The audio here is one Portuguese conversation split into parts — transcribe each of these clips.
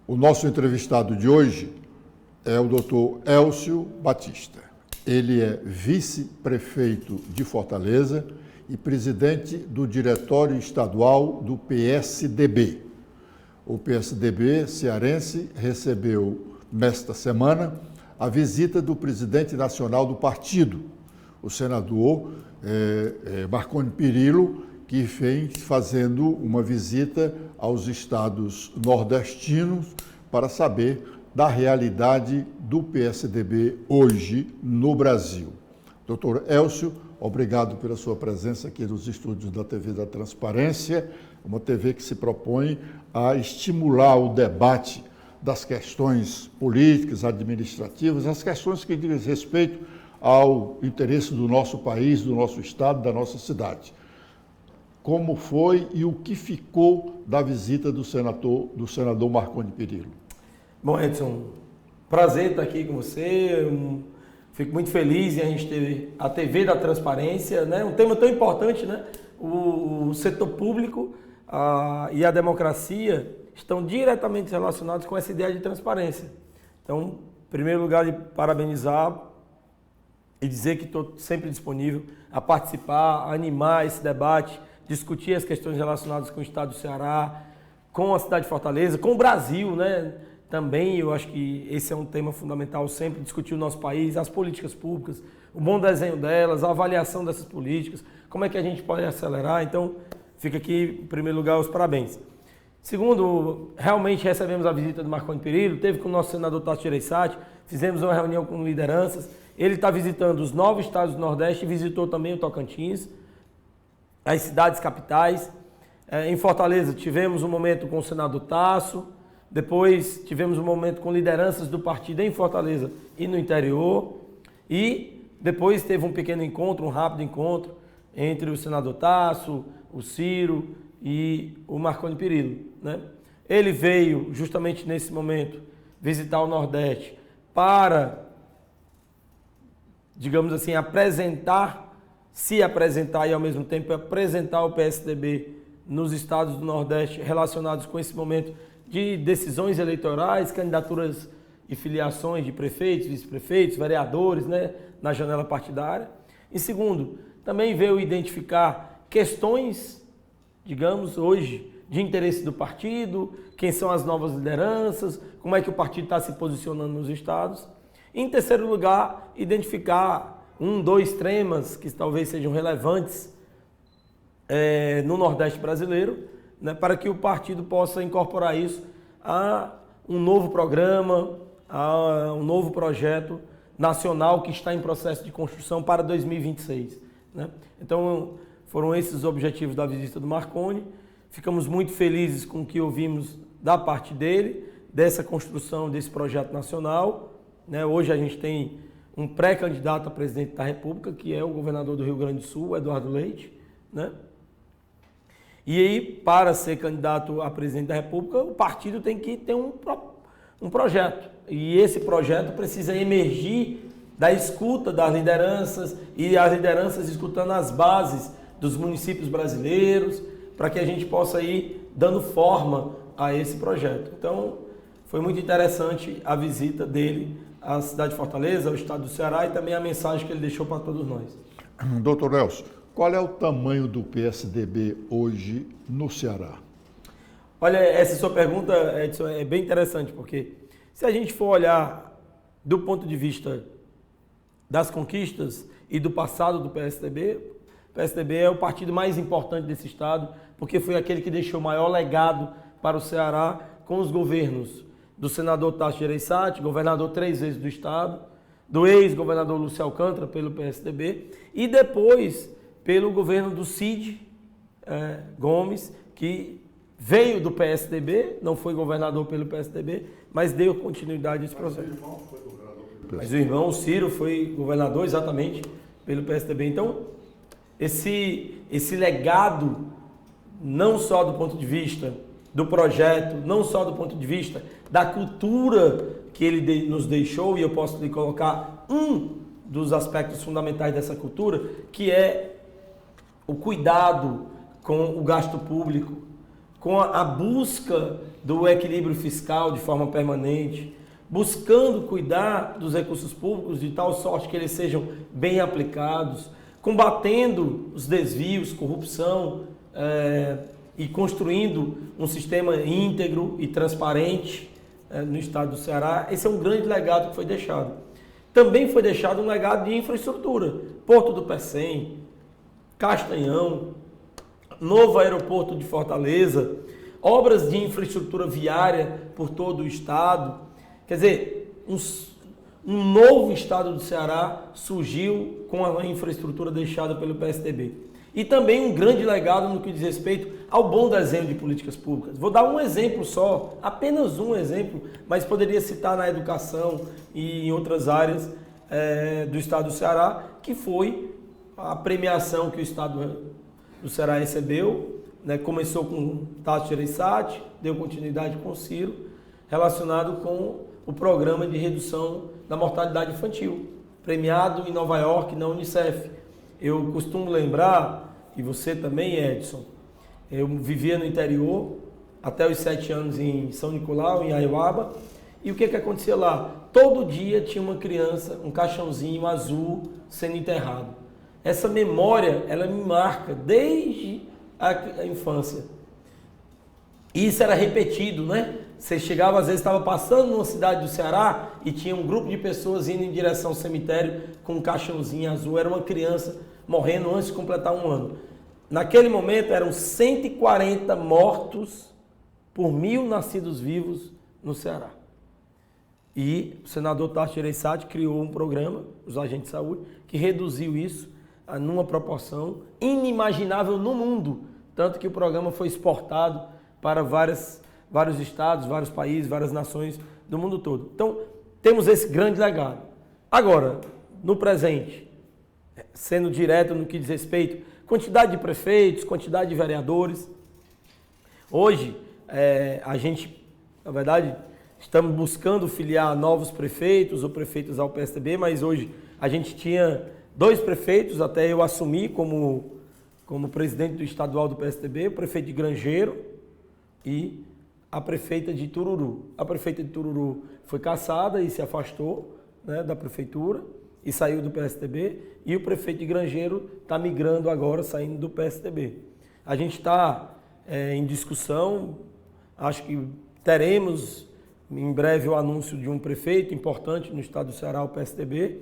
O nosso entrevistado de hoje é o Dr. Elcio Batista. Ele é vice-prefeito de Fortaleza e presidente do Diretório Estadual do PSDB. O PSDB cearense recebeu, nesta semana, a visita do presidente nacional do partido, o senador Marconi Perillo, que vem fazendo uma visita aos estados nordestinos para saber da realidade do PSDB hoje no Brasil. Doutor Elcio, obrigado pela sua presença aqui nos estúdios da TV da Transparência, uma TV que se propõe a estimular o debate das questões políticas, administrativas, as questões que dizem respeito ao interesse do nosso país, do nosso estado, da nossa cidade. Como foi e o que ficou da visita do senador Marconi Perillo? Bom, Edson, prazer estar aqui com você. Fico muito feliz em a gente ter a TV da Transparência, né? Um tema tão importante, né? O setor público e a democracia estão diretamente relacionados com essa ideia de transparência. Então, em primeiro lugar, de parabenizar e dizer que estou sempre disponível a participar, a animar esse debate, discutir as questões relacionadas com o estado do Ceará, com a cidade de Fortaleza, com o Brasil, né? Também eu acho que esse é um tema fundamental, sempre discutir o nosso país, as políticas públicas, o bom desenho delas, a avaliação dessas políticas, como é que a gente pode acelerar. Então, fica aqui, em primeiro lugar, os parabéns. Segundo, realmente recebemos a visita do Marconi Perillo, teve com o nosso senador Tasso Gereissati, fizemos uma reunião com lideranças, ele está visitando os 9 estados do Nordeste, visitou também o Tocantins, as cidades capitais. Em Fortaleza tivemos um momento com o senador Tasso, depois tivemos um momento com lideranças do partido em Fortaleza e no interior, e depois teve um pequeno encontro, um rápido encontro entre o senador Tasso, o Ciro e o Marconi Perillo, né? Ele veio justamente nesse momento visitar o Nordeste para, digamos assim, se apresentar e ao mesmo tempo apresentar o PSDB nos estados do Nordeste relacionados com esse momento de decisões eleitorais, candidaturas e filiações de prefeitos, vice-prefeitos, vereadores, né, na janela partidária. E segundo, também veio identificar questões, digamos, hoje, de interesse do partido, quem são as novas lideranças, como é que o partido está se posicionando nos estados. E, em terceiro lugar, identificar 2 temas que talvez sejam relevantes no Nordeste brasileiro, né, para que o partido possa incorporar isso a um novo programa, a um novo projeto nacional que está em processo de construção para 2026. Né? Então, foram esses os objetivos da visita do Marconi. Ficamos muito felizes com o que ouvimos da parte dele, dessa construção desse projeto nacional. Né? Hoje a gente tem um pré-candidato a presidente da República, que é o governador do Rio Grande do Sul, Eduardo Leite, né? E aí, para ser candidato a presidente da República, o partido tem que ter um projeto. E esse projeto precisa emergir da escuta das lideranças e as lideranças escutando as bases dos municípios brasileiros, para que a gente possa ir dando forma a esse projeto. Então, foi muito interessante a visita dele à cidade de Fortaleza, ao estado do Ceará, e também a mensagem que ele deixou para todos nós. Doutor Elcio, qual é o tamanho do PSDB hoje no Ceará? Olha, essa sua pergunta, Edson, é bem interessante, porque se a gente for olhar do ponto de vista das conquistas e do passado do PSDB, o PSDB é o partido mais importante desse estado, porque foi aquele que deixou o maior legado para o Ceará com os governos do senador Tasso Gereissati, governador 3 vezes do estado, do ex-governador Lúcio Alcântara pelo PSDB, e depois pelo governo do Cid Gomes, que veio do PSDB, não foi governador pelo PSDB, mas deu continuidade a esse processo. Mas o irmão, o Ciro, foi governador exatamente pelo PSDB. Então, esse legado, não só do ponto de vista do projeto, não só do ponto de vista da cultura que ele nos deixou, e eu posso lhe colocar um dos aspectos fundamentais dessa cultura, que é o cuidado com o gasto público, com a busca do equilíbrio fiscal de forma permanente, buscando cuidar dos recursos públicos de tal sorte que eles sejam bem aplicados, combatendo os desvios, corrupção e construindo um sistema íntegro e transparente no estado do Ceará. Esse é um grande legado que foi deixado. Também foi deixado um legado de infraestrutura. Porto do Pecém, Castanhão, novo aeroporto de Fortaleza, obras de infraestrutura viária por todo o estado. Quer dizer, um novo estado do Ceará surgiu com a infraestrutura deixada pelo PSDB. E também um grande legado no que diz respeito ao bom desenho de políticas públicas. Vou dar um exemplo só, apenas um exemplo, mas poderia citar na educação e em outras áreas do estado do Ceará, que foi a premiação que o estado do Ceará recebeu, né? Começou com Tasso Gereissati, deu continuidade com o Ciro, relacionado com o programa de redução da mortalidade infantil, premiado em Nova York na Unicef. Eu costumo lembrar, e você também, Edson, eu vivia no interior até os 7 anos em São Nicolau, em Aiuaba, e o que acontecia lá? Todo dia tinha uma criança, um caixãozinho azul sendo enterrado. Essa memória, ela me marca desde a infância. E isso era repetido, né? Você chegava, às vezes, estava passando numa cidade do Ceará e tinha um grupo de pessoas indo em direção ao cemitério com um caixãozinho azul. Era uma criança morrendo antes de completar 1 ano. Naquele momento, eram 140 mortos por 1.000 nascidos vivos no Ceará. E o senador Tasso Gereissati criou um programa, os agentes de saúde, que reduziu isso numa proporção inimaginável no mundo. Tanto que o programa foi exportado para vários estados, vários países, várias nações do mundo todo. Então, temos esse grande legado. Agora, no presente, sendo direto no que diz respeito, quantidade de prefeitos, quantidade de vereadores. Hoje, a gente, na verdade, estamos buscando filiar novos prefeitos ou prefeitos ao PSDB, mas hoje a gente tinha 2 prefeitos, até eu assumi como presidente do estadual do PSDB, o prefeito de Grangeiro e a prefeita de Tururu. A prefeita de Tururu foi cassada e se afastou, né, da prefeitura e saiu do PSDB, e o prefeito de Grangeiro está migrando agora, saindo do PSDB. A gente está em discussão, acho que teremos em breve o anúncio de um prefeito importante no estado do Ceará, o PSDB.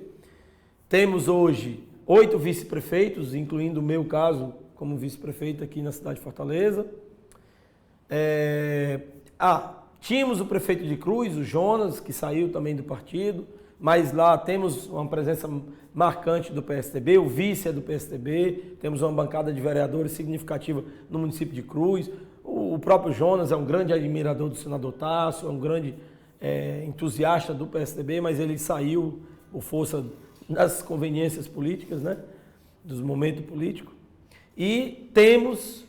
Temos hoje 8 vice-prefeitos, incluindo o meu caso como vice-prefeito aqui na cidade de Fortaleza. Tínhamos o prefeito de Cruz, o Jonas, que saiu também do partido, mas lá temos uma presença marcante do PSDB, o vice é do PSDB, temos uma bancada de vereadores significativa no município de Cruz. O próprio Jonas é um grande admirador do senador Tasso, é um grande entusiasta do PSDB, mas ele saiu por força das conveniências políticas, né, dos momentos políticos. E temos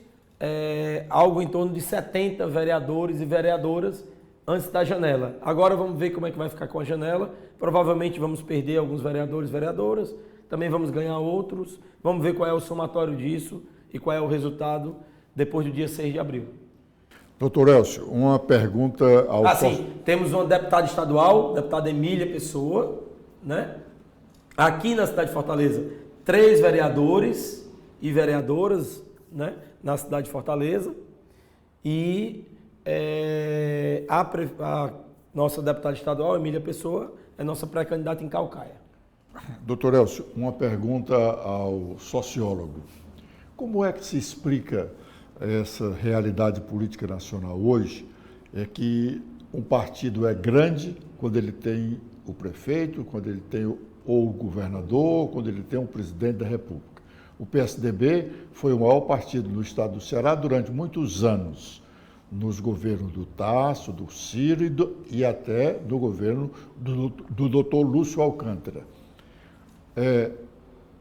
algo em torno de 70 vereadores e vereadoras antes da janela. Agora vamos ver como é que vai ficar com a janela. Provavelmente vamos perder alguns vereadores e vereadoras, também vamos ganhar outros. Vamos ver qual é o somatório disso e qual é o resultado depois do dia 6 de abril. Doutor Elcio, uma pergunta ao... Sim, temos uma deputada estadual, deputada Emília Pessoa, né? Aqui na cidade de Fortaleza, 3 vereadores e vereadoras, né, na cidade de Fortaleza, e a nossa deputada estadual, Emília Pessoa, é nossa pré-candidata em Caucaia. Doutor Elcio, uma pergunta ao sociólogo. Como é que se explica essa realidade política nacional hoje? É que um partido é grande quando ele tem o prefeito, quando ele tem o governador, quando ele tem o presidente da República. O PSDB foi o maior partido no estado do Ceará durante muitos anos, nos governos do Tasso, do Ciro e até do governo do doutor Lúcio Alcântara.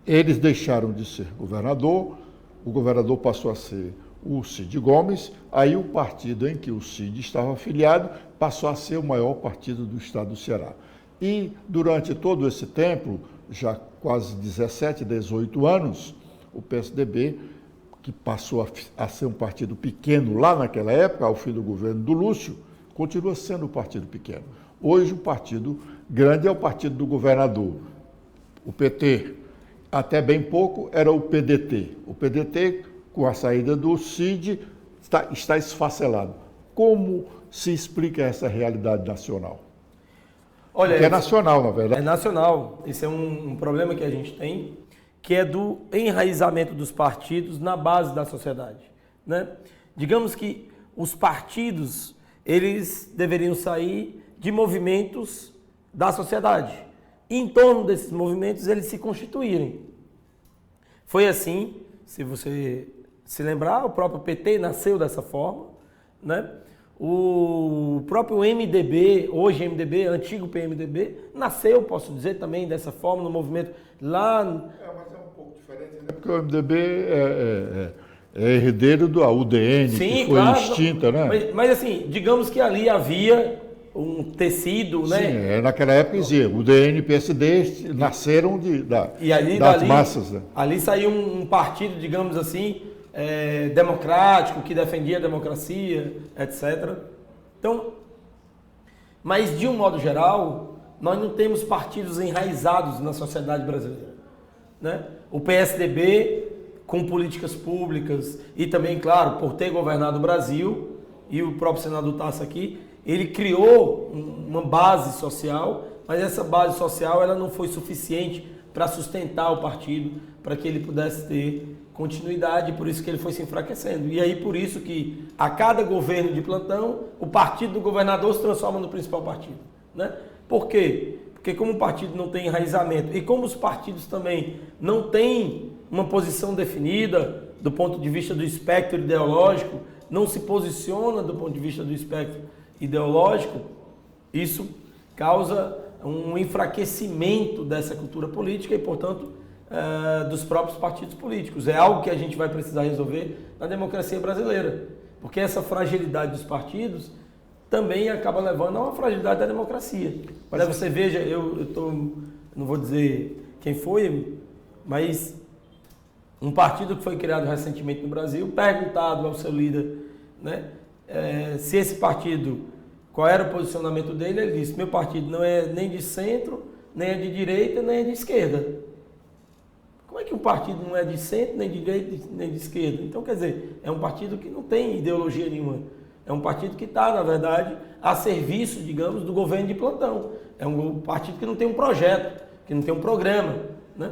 Eles deixaram de ser governador, o governador passou a ser o Cid Gomes, aí o partido em que o Cid estava afiliado passou a ser o maior partido do estado do Ceará. E durante todo esse tempo, já quase 17, 18 anos, o PSDB que passou a ser um partido pequeno lá naquela época, ao fim do governo do Lúcio, continua sendo um partido pequeno. Hoje o partido grande é o partido do governador, o PT. Até bem pouco era o PDT. O PDT, com a saída do Cid, está esfacelado. Como se explica essa realidade nacional? Olha, que é nacional, na verdade. É nacional. Esse é um problema que a gente tem, que é do enraizamento dos partidos na base da sociedade, né? Digamos que os partidos, eles deveriam sair de movimentos da sociedade. E em torno desses movimentos, eles se constituírem. Foi assim, se você se lembrar, o próprio PT nasceu dessa forma, né? O próprio MDB, hoje MDB, antigo PMDB, nasceu, posso dizer, também dessa forma, no movimento lá... mas é um pouco diferente, né? Porque o MDB é herdeiro da UDN, sim, que foi claro, extinta, né? Mas assim, digamos que ali havia um tecido, né? Sim, naquela época dizia, UDN e PSD nasceram das massas. Né? Ali saiu um partido, digamos assim, democrático, que defendia a democracia, etc. Então, mas de um modo geral, nós não temos partidos enraizados na sociedade brasileira, né? O PSDB, com políticas públicas e também, claro, por ter governado o Brasil, e o próprio senador Tasso aqui, ele criou uma base social, mas essa base social ela não foi suficiente para sustentar o partido, para que ele pudesse ter continuidade, por isso que ele foi se enfraquecendo. E aí por isso que a cada governo de plantão, o partido do governador se transforma no principal partido, né? Por quê? Porque como o partido não tem enraizamento e como os partidos também não têm uma posição definida do ponto de vista do espectro ideológico, não se posiciona do ponto de vista do espectro ideológico, isso causa um enfraquecimento dessa cultura política e, portanto, dos próprios partidos políticos. É algo que a gente vai precisar resolver na democracia brasileira, porque essa fragilidade dos partidos também acaba levando a uma fragilidade da democracia. Mas você veja, não vou dizer quem foi, mas um partido que foi criado recentemente no Brasil, perguntado ao seu líder, né, se esse partido, qual era o posicionamento dele, ele disse: meu partido não é nem de centro, nem é de direita, nem é de esquerda. Como é que um partido não é de centro, nem de direita, nem de esquerda? Então, quer dizer, é um partido que não tem ideologia nenhuma. É um partido que está, na verdade, a serviço, digamos, do governo de plantão. É um partido que não tem um projeto, que não tem um programa, né?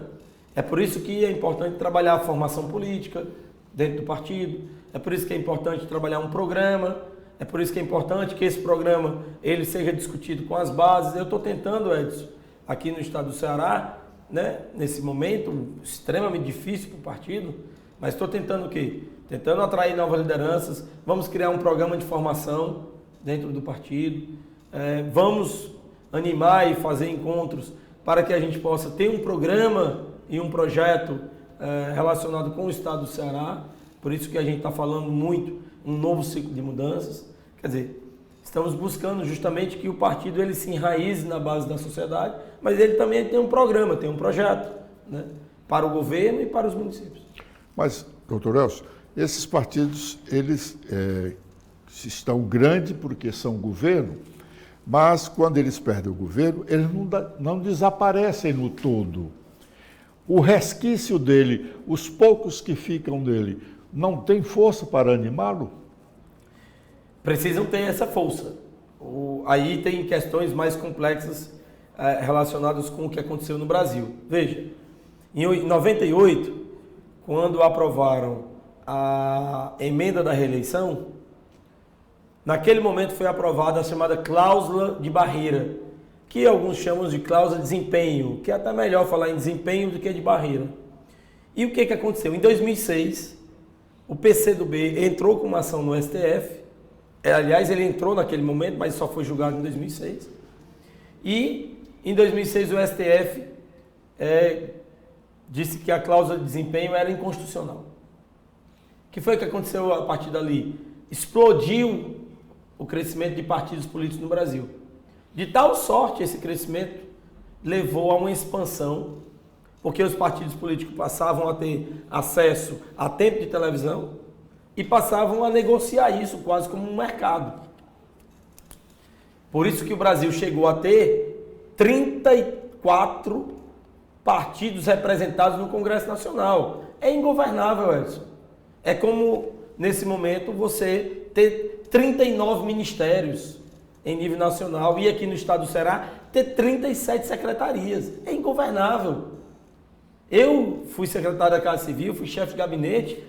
É por isso que é importante trabalhar a formação política dentro do partido. É por isso que é importante trabalhar um programa. É por isso que é importante que esse programa ele seja discutido com as bases. Eu estou tentando, Edson, aqui no estado do Ceará, né, nesse momento extremamente difícil para o partido, mas estou tentando o quê? Tentando atrair novas lideranças. Vamos criar um programa de formação dentro do partido. Vamos animar e fazer encontros para que a gente possa ter um programa e um projeto relacionado com o estado do Ceará. Por isso que a gente está falando muito um novo ciclo de mudanças. Quer dizer, estamos buscando justamente que o partido ele se enraize na base da sociedade, mas ele também tem um programa, tem um projeto, né, para o governo e para os municípios. Mas, doutor Elcio, esses partidos, eles estão grandes porque são governo, mas quando eles perdem o governo, eles não desaparecem no todo. O resquício dele, os poucos que ficam dele, não tem força para animá-lo? Precisam ter essa força. Aí tem questões mais complexas relacionadas com o que aconteceu no Brasil. Veja, em 98, quando aprovaram a emenda da reeleição, naquele momento foi aprovada a chamada cláusula de barreira, que alguns chamam de cláusula de desempenho, que é até melhor falar em desempenho do que de barreira. E o que aconteceu? Em 2006, o PCdoB entrou com uma ação no STF, aliás, ele entrou naquele momento, mas só foi julgado em 2006, e em 2006 o STF disse que a cláusula de desempenho era inconstitucional. O que foi que aconteceu a partir dali? Explodiu o crescimento de partidos políticos no Brasil. De tal sorte, esse crescimento levou a uma expansão porque os partidos políticos passavam a ter acesso a tempo de televisão e passavam a negociar isso quase como um mercado. Por isso que o Brasil chegou a ter 34 partidos representados no Congresso Nacional. É ingovernável, Edson. É como, nesse momento, você ter 39 ministérios em nível nacional e aqui no estado do Ceará ter 37 secretarias. É ingovernável. Eu fui secretário da Casa Civil, fui chefe de gabinete,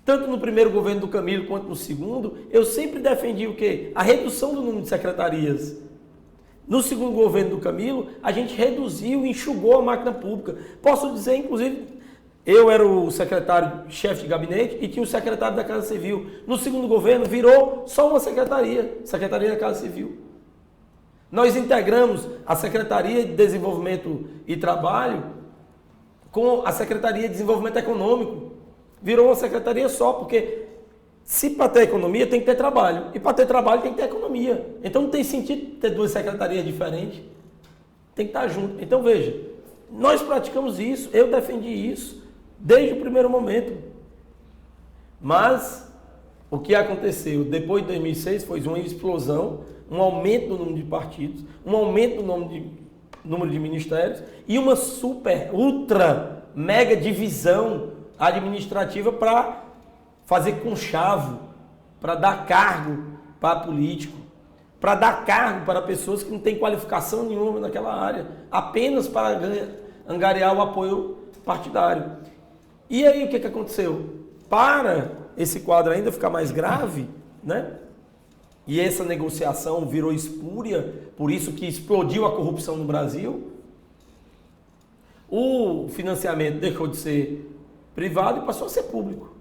tanto no primeiro governo do Camilo quanto no segundo, eu sempre defendi o quê? A redução do número de secretarias. No segundo governo do Camilo, a gente reduziu e enxugou a máquina pública. Posso dizer, inclusive, eu era o secretário-chefe de gabinete e tinha o secretário da Casa Civil. No segundo governo, virou só uma secretaria, Secretaria da Casa Civil. Nós integramos a Secretaria de Desenvolvimento e Trabalho com a Secretaria de Desenvolvimento Econômico. Virou uma secretaria só, porque se para ter economia tem que ter trabalho, e para ter trabalho tem que ter economia. Então não tem sentido ter duas secretarias diferentes, tem que estar junto. Então veja, nós praticamos isso, eu defendi isso desde o primeiro momento. Mas o que aconteceu depois de 2006 foi uma explosão, um aumento no número de partidos, um aumento no número de ministérios e uma super, ultra, mega divisão administrativa para fazer conchavo, para dar cargo para político, para dar cargo para pessoas que não têm qualificação nenhuma naquela área, apenas para angariar o apoio partidário. E aí o que aconteceu? Para esse quadro ainda ficar mais grave, né? E essa negociação virou espúria, por isso que explodiu a corrupção no Brasil, o financiamento deixou de ser privado e passou a ser público.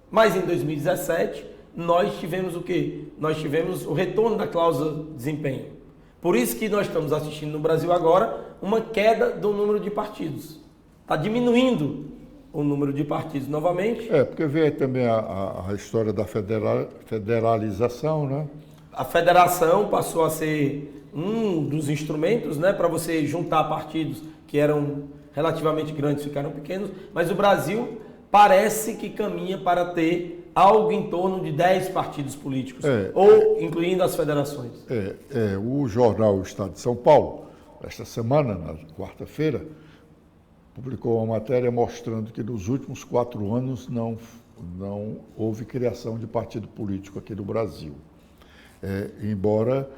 Mas em 2017, nós tivemos o quê? Nós tivemos o retorno da cláusula de desempenho. Por isso que nós estamos assistindo no Brasil agora uma queda do número de partidos. Está diminuindo o número de partidos novamente. Porque veio também a história da federalização, né? A federação passou a ser um dos instrumentos, né, para você juntar partidos que eram relativamente grandes, ficaram pequenos, mas o Brasil parece que caminha para ter algo em torno de 10 partidos políticos, ou incluindo as federações. O jornal Estado de São Paulo, esta semana, na quarta-feira, publicou uma matéria mostrando que nos últimos 4 anos não houve criação de partido político aqui no Brasil. Embora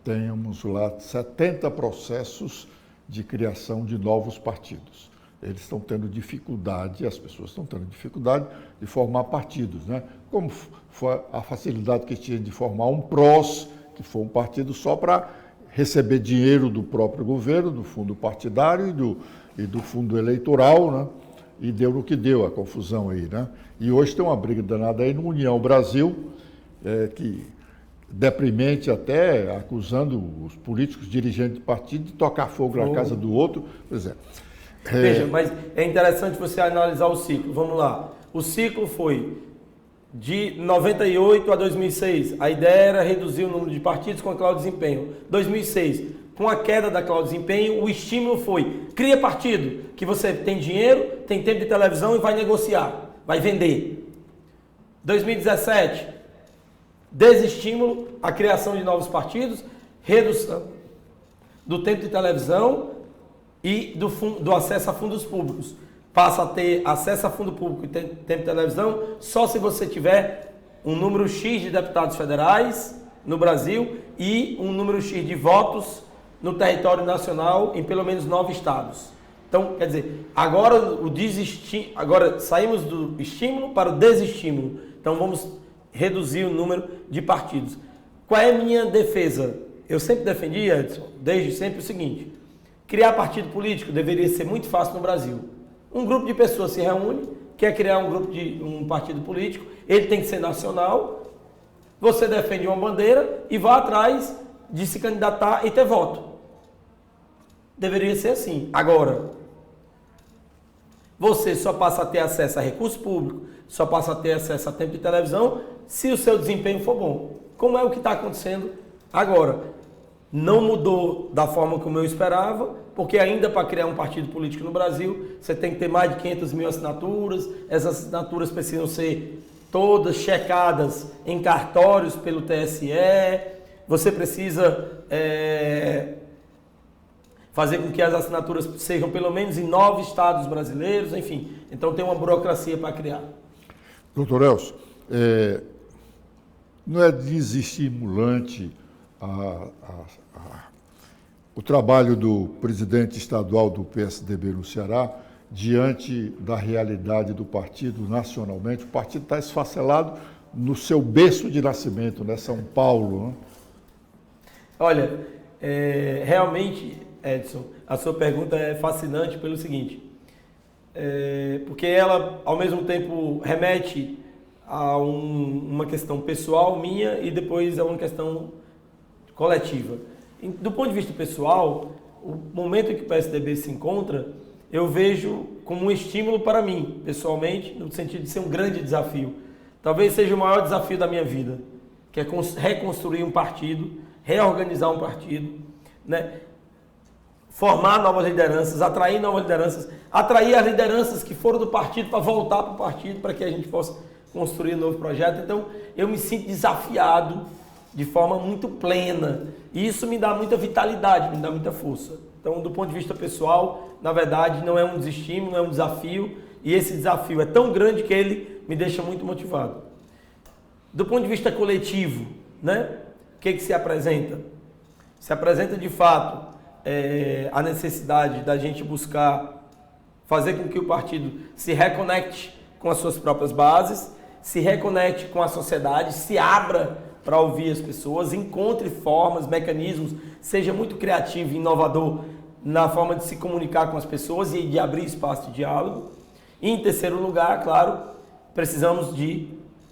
tenhamos lá 70 processos de criação de novos partidos. Eles estão tendo dificuldade, as pessoas estão tendo dificuldade de formar partidos, né? Como foi a facilidade que tinha de formar um PROS, que foi um partido só para receber dinheiro do próprio governo, do fundo partidário e do fundo eleitoral, né? E deu no que deu, a confusão aí, né? E hoje tem uma briga danada aí no União Brasil, que deprimente até, acusando os políticos dirigentes de partido de tocar fogo na casa do outro, por exemplo. Veja, mas é interessante você analisar o ciclo. Vamos lá. O ciclo foi de 98 a 2006. A ideia era reduzir o número de partidos com a cláusula de desempenho. 2006, com a queda da cláusula de desempenho, o estímulo foi: cria partido, que você tem dinheiro, tem tempo de televisão e vai negociar, vai vender. 2017, desestímulo à criação de novos partidos, redução do tempo de televisão e do acesso a fundos públicos. Passa a ter acesso a fundo público e tempo de televisão só se você tiver um número X de deputados federais no Brasil e um número X de votos no território nacional em pelo menos 9 estados. Então, quer dizer, agora saímos do estímulo para o desestímulo. Então vamos reduzir o número de partidos. Qual é a minha defesa? Eu sempre defendi, Edson, desde sempre o seguinte: criar partido político deveria ser muito fácil no Brasil. Um grupo de pessoas se reúne, quer criar um partido político, ele tem que ser nacional, você defende uma bandeira e vai atrás de se candidatar e ter voto. Deveria ser assim. Agora, você só passa a ter acesso a recurso público, só passa a ter acesso a tempo de televisão se o seu desempenho for bom. Como é o que está acontecendo agora. Não mudou da forma como eu esperava, porque ainda para criar um partido político no Brasil, você tem que ter mais de 500 mil assinaturas, essas assinaturas precisam ser todas checadas em cartórios pelo TSE, você precisa fazer com que as assinaturas sejam pelo menos em 9 estados brasileiros, enfim. Então tem uma burocracia para criar. Doutor Elcio, não é desestimulante o trabalho do presidente estadual do PSDB no Ceará diante da realidade do partido nacionalmente? O partido está esfacelado no seu berço de nascimento, né? São Paulo. Né? Olha, realmente, Edson, a sua pergunta é fascinante pelo seguinte, porque ela, ao mesmo tempo, remete a uma questão pessoal minha e depois a uma questão coletiva. Do ponto de vista pessoal, o momento em que o PSDB se encontra, eu vejo como um estímulo para mim, pessoalmente, no sentido de ser um grande desafio. Talvez seja o maior desafio da minha vida, que é reconstruir um partido, reorganizar um partido, né? Formar novas lideranças, atrair novas lideranças, atrair as lideranças que foram do partido para voltar para o partido, para que a gente possa construir um novo projeto. Então, eu me sinto desafiado de forma muito plena. E isso me dá muita vitalidade, me dá muita força. Então, do ponto de vista pessoal, na verdade, não é um desestímulo, é um desafio. E esse desafio é tão grande que ele me deixa muito motivado. Do ponto de vista coletivo, né? O que se apresenta? Se apresenta, de fato, a necessidade da gente buscar fazer com que o partido se reconecte com as suas próprias bases, se reconecte com a sociedade, se abra para ouvir as pessoas, encontre formas, mecanismos, seja muito criativo e inovador na forma de se comunicar com as pessoas e de abrir espaço de diálogo. E, em terceiro lugar, claro, precisamos de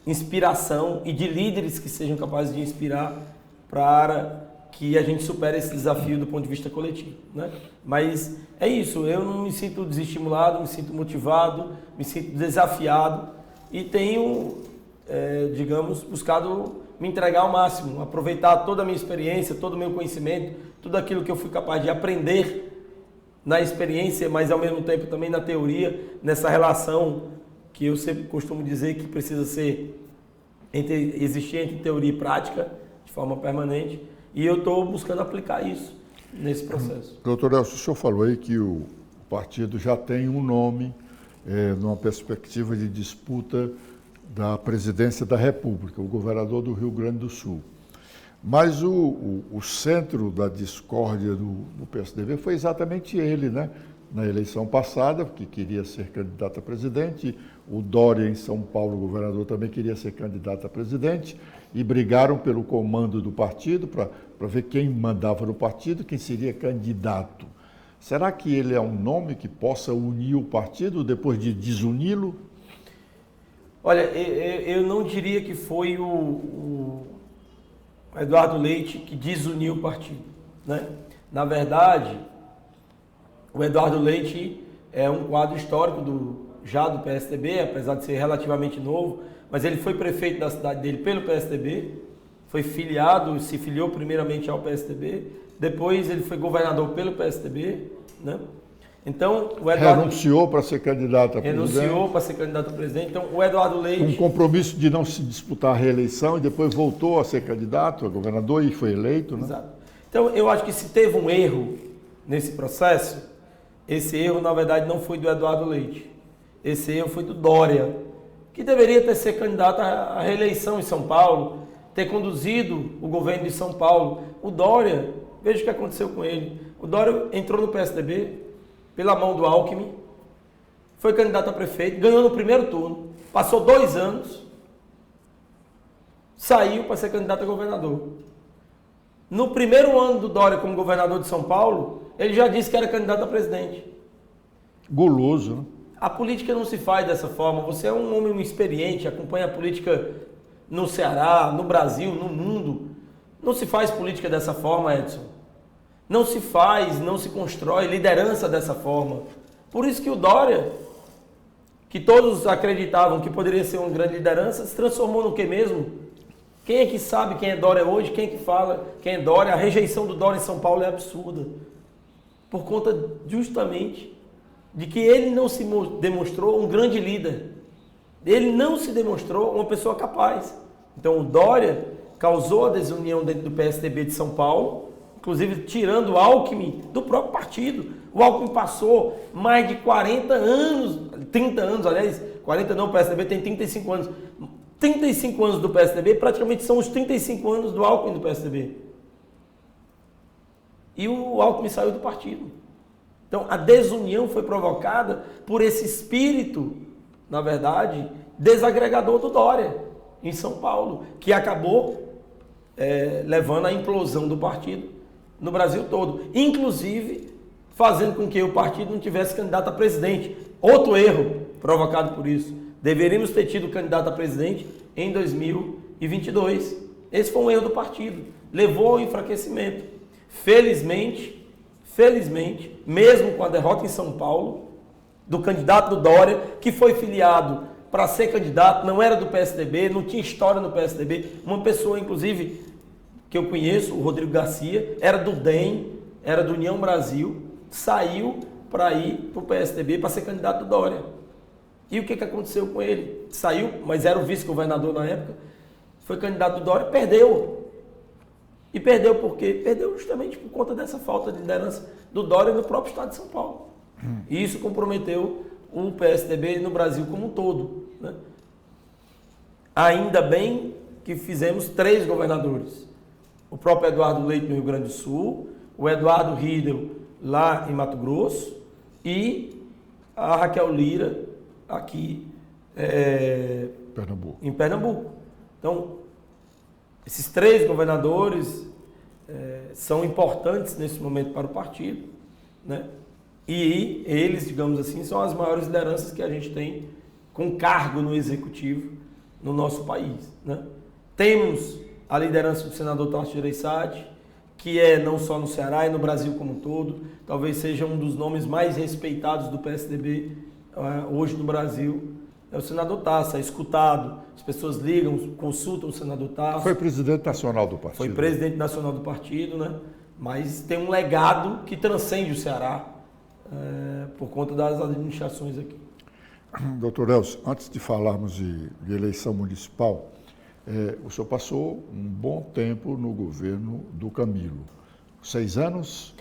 inspiração e de líderes que sejam capazes de inspirar para que a gente supere esse desafio do ponto de vista coletivo, né? Mas é isso, eu não me sinto desestimulado, me sinto motivado, me sinto desafiado e tenho, digamos, buscado me entregar ao máximo, aproveitar toda a minha experiência, todo o meu conhecimento, tudo aquilo que eu fui capaz de aprender na experiência, mas ao mesmo tempo também na teoria, nessa relação que eu sempre costumo dizer que precisa existir entre teoria e prática, de forma permanente, e eu estou buscando aplicar isso nesse processo. Doutor Elcio, o senhor falou aí que o partido já tem um nome numa perspectiva de disputa da presidência da República, o governador do Rio Grande do Sul. Mas o centro da discórdia do PSDB foi exatamente ele, né? Na eleição passada, que queria ser candidato a presidente, o Dória em São Paulo, o governador, também queria ser candidato a presidente, e brigaram pelo comando do partido para ver quem mandava no partido, quem seria candidato. Será que ele é um nome que possa unir o partido depois de desuni-lo? Olha, eu não diria que foi o Eduardo Leite que desuniu o partido, né? Na verdade, o Eduardo Leite é um quadro histórico já do PSDB, apesar de ser relativamente novo, mas ele foi prefeito da cidade dele pelo PSDB, foi filiado, se filiou primeiramente ao PSDB, depois ele foi governador pelo PSDB, né? Então, o Eduardo renunciou para ser candidato a presidente. Renunciou para ser candidato a presidente. Então, o Eduardo Leite... Um compromisso de não se disputar a reeleição e depois voltou a ser candidato a governador e foi eleito, né? Exato. Então, eu acho que se teve um erro nesse processo, esse erro, na verdade, não foi do Eduardo Leite. Esse erro foi do Dória, que deveria ter sido candidato à reeleição em São Paulo, ter conduzido o governo de São Paulo. O Dória, veja o que aconteceu com ele. O Dória entrou no PSDB pela mão do Alckmin, foi candidato a prefeito, ganhou no primeiro turno, passou 2 anos, saiu para ser candidato a governador. No primeiro ano do Dória como governador de São Paulo, ele já disse que era candidato a presidente. Guloso, né? A política não se faz dessa forma. Você é um homem experiente, acompanha a política no Ceará, no Brasil, no mundo. Não se faz política dessa forma, Edson. Não se faz, não se constrói liderança dessa forma. Por isso que o Dória, que todos acreditavam que poderia ser uma grande liderança, se transformou no que mesmo? Quem é que sabe quem é Dória hoje? Quem é que fala quem é Dória? A rejeição do Dória em São Paulo é absurda. Por conta justamente de que ele não se demonstrou um grande líder. Ele não se demonstrou uma pessoa capaz. Então o Dória causou a desunião dentro do PSDB de São Paulo, inclusive tirando o Alckmin do próprio partido. O Alckmin passou mais de 40 anos, 30 anos, aliás, 40 não, o PSDB tem 35 anos. 35 anos do PSDB praticamente são os 35 anos do Alckmin do PSDB. E o Alckmin saiu do partido. Então a desunião foi provocada por esse espírito, na verdade, desagregador do Dória em São Paulo, que acabou levando à implosão do partido no Brasil todo, inclusive fazendo com que o partido não tivesse candidato a presidente. Outro erro provocado por isso. Deveríamos ter tido candidato a presidente em 2022. Esse foi um erro do partido. Levou ao enfraquecimento. Felizmente, mesmo com a derrota em São Paulo, do candidato do Dória, que foi filiado para ser candidato, não era do PSDB, não tinha história no PSDB. Uma pessoa, inclusive, que eu conheço, o Rodrigo Garcia, era do DEM, era do União Brasil, saiu para ir para o PSDB para ser candidato do Dória. E o que aconteceu com ele? Saiu, mas era o vice-governador na época, foi candidato do Dória, perdeu. E perdeu por quê? Perdeu justamente por conta dessa falta de liderança do Dória no próprio estado de São Paulo. E isso comprometeu o PSDB no Brasil como um todo, né? Ainda bem que fizemos 3 governadores. O próprio Eduardo Leite no Rio Grande do Sul, o Eduardo Riedel lá em Mato Grosso e a Raquel Lira aqui em Pernambuco. Então, esses 3 governadores são importantes nesse momento para o partido, né? E eles, digamos assim, são as maiores lideranças que a gente tem com cargo no executivo no nosso país, né? Temos a liderança do senador Tarcísio Gereissati, que não só no Ceará, é no Brasil como um todo, talvez seja um dos nomes mais respeitados do PSDB hoje no Brasil. É o senador Tarcísio, é escutado, as pessoas ligam, consultam o senador Tarcísio. Foi presidente nacional do partido. Foi presidente nacional do partido, né? Mas tem um legado que transcende o Ceará por conta das administrações aqui. Doutor Elcio, antes de falarmos de eleição municipal, o senhor passou um bom tempo no governo do Camilo. 6 anos?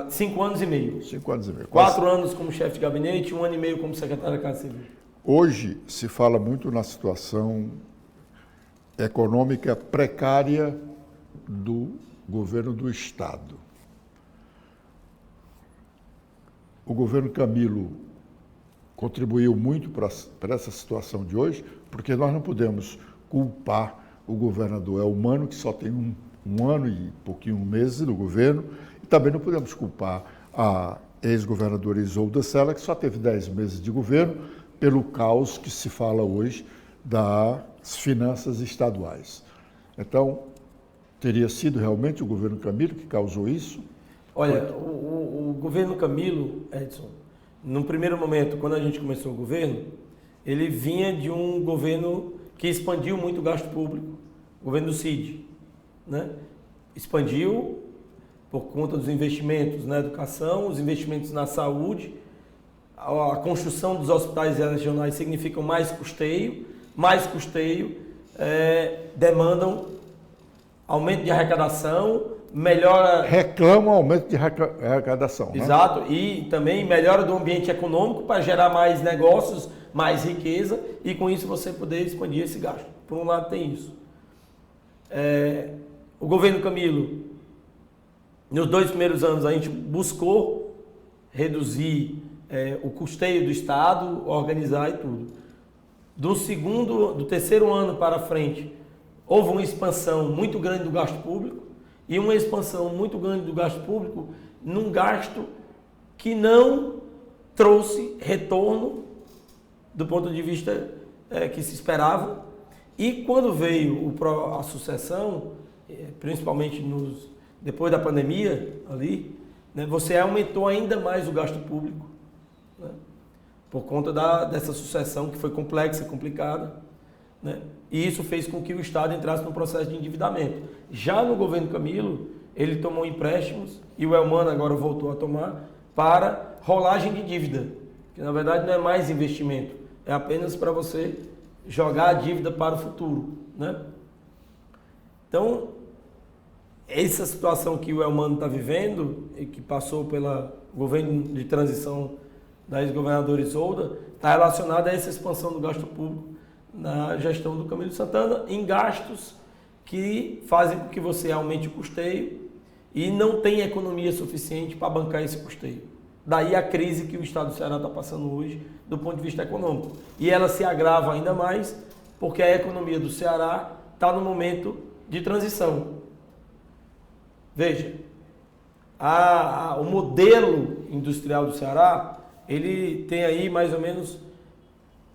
5 anos e meio. 5 anos e meio. 4 anos como chefe de gabinete, 1 ano e meio como secretário da Casa Civil. Hoje se fala muito na situação econômica precária do governo do Estado. O governo Camilo contribuiu muito para essa situação de hoje, porque nós não podemos culpar o governador. É humano que só tem um ano e pouquinho meses no governo, e também não podemos culpar a ex-governadora Isolda Sela, que só teve 10 meses de governo, pelo caos que se fala hoje das finanças estaduais. Então, teria sido realmente o governo Camilo que causou isso? Olha, o governo Camilo, Edson, no primeiro momento, quando a gente começou o governo, ele vinha de um governo que expandiu muito o gasto público, o governo do Cid, né? Expandiu por conta dos investimentos na educação, os investimentos na saúde, a construção dos hospitais regionais significam mais custeio demandam aumento de arrecadação, melhora... Reclamam aumento de arrecadação. Exato, né? E também melhora do ambiente econômico para gerar mais negócios, mais riqueza e com isso você poder expandir esse gasto. Por um lado tem isso. O governo Camilo, nos 2 primeiros anos a gente buscou reduzir o custeio do Estado, organizar e tudo. Do terceiro ano para frente, houve uma expansão muito grande do gasto público e uma expansão muito grande do gasto público num gasto que não trouxe retorno do ponto de vista que se esperava. E quando veio a sucessão, principalmente depois da pandemia ali, né, você aumentou ainda mais o gasto público, né, por conta dessa sucessão que foi complexa, complicada. né? E isso fez com que o Estado entrasse num processo de endividamento. Já no governo Camilo, ele tomou empréstimos, e o Elmano agora voltou a tomar, para rolagem de dívida, que na verdade não é mais investimento, é apenas para você jogar a dívida para o futuro, né? Então, essa situação que o Elmano está vivendo, e que passou pelo governo de transição da ex-governadora Isolda, está relacionada a essa expansão do gasto público na gestão do Camilo Santana, em gastos que fazem com que você aumente o custeio e não tem economia suficiente para bancar esse custeio. Daí a crise que o Estado do Ceará está passando hoje, do ponto de vista econômico. E ela se agrava ainda mais porque a economia do Ceará está no momento de transição. Veja, o modelo industrial do Ceará, ele tem aí mais ou menos,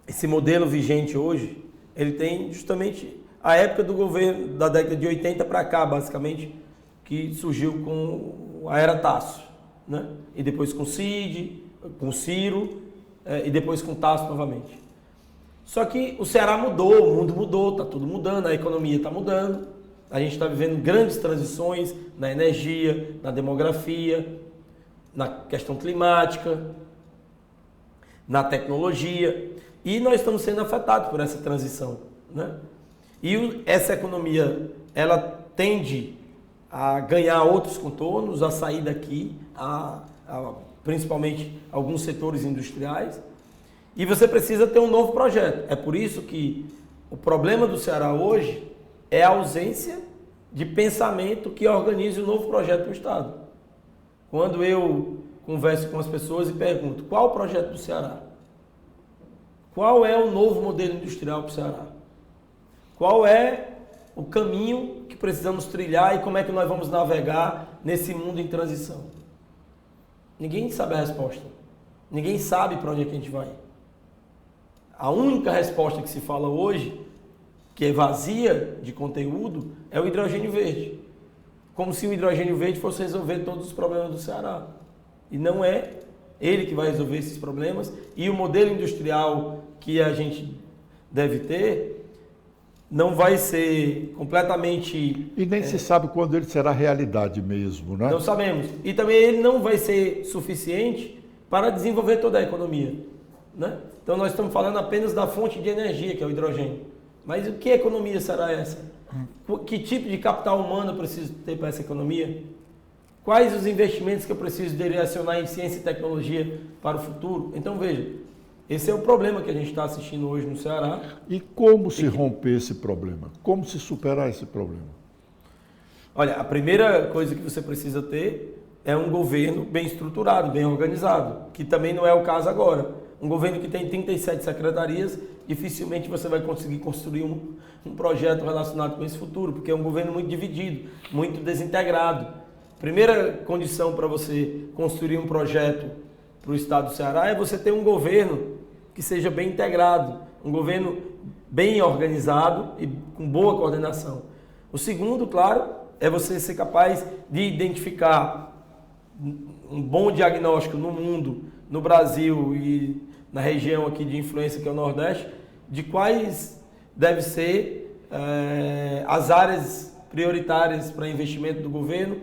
esse modelo vigente hoje, ele tem justamente a época do governo, da década de 80 para cá, basicamente, que surgiu com a era Tasso, né? E depois com Cid, com Ciro, e depois com Tasso novamente. Só que o Ceará mudou, o mundo mudou, está tudo mudando, a economia está mudando, a gente está vivendo grandes transições na energia, na demografia, na questão climática, na tecnologia, e nós estamos sendo afetados por essa transição, né? E essa economia, ela tende a ganhar outros contornos, a sair daqui, principalmente alguns setores industriais, e você precisa ter um novo projeto. É por isso que o problema do Ceará hoje é a ausência de pensamento que organize um novo projeto para o Estado. Quando eu converso com as pessoas e pergunto, qual o projeto do Ceará? Qual é o novo modelo industrial para o Ceará? Qual é o caminho que precisamos trilhar e como é que nós vamos navegar nesse mundo em transição? Ninguém sabe a resposta. Ninguém sabe para onde é que a gente vai. A única resposta que se fala hoje, que é vazia de conteúdo, é o hidrogênio verde. Como se o hidrogênio verde fosse resolver todos os problemas do Ceará. E não é ele que vai resolver esses problemas. E o modelo industrial que a gente deve ter não vai ser completamente... E nem se sabe quando ele será realidade mesmo, né? Não sabemos. E também ele não vai ser suficiente para desenvolver toda a economia, né? Então nós estamos falando apenas da fonte de energia, que é o hidrogênio. Mas que economia será essa? Que tipo de capital humano eu preciso ter para essa economia? Quais os investimentos que eu preciso direcionar em ciência e tecnologia para o futuro? Então veja, esse é o problema que a gente está assistindo hoje no Ceará. E como se romper esse problema? Como se superar esse problema? Olha, a primeira coisa que você precisa ter é um governo bem estruturado, bem organizado, que também não é o caso agora. Um governo que tem 37 secretarias, dificilmente você vai conseguir construir um projeto relacionado com esse futuro, porque é um governo muito dividido, muito desintegrado. Primeira condição para você construir um projeto para o Estado do Ceará é você ter um governo que seja bem integrado, um governo bem organizado e com boa coordenação. O segundo, claro, é você ser capaz de identificar um bom diagnóstico no mundo, no Brasil e na região aqui de influência que é o Nordeste, de quais devem ser as áreas prioritárias para investimento do governo,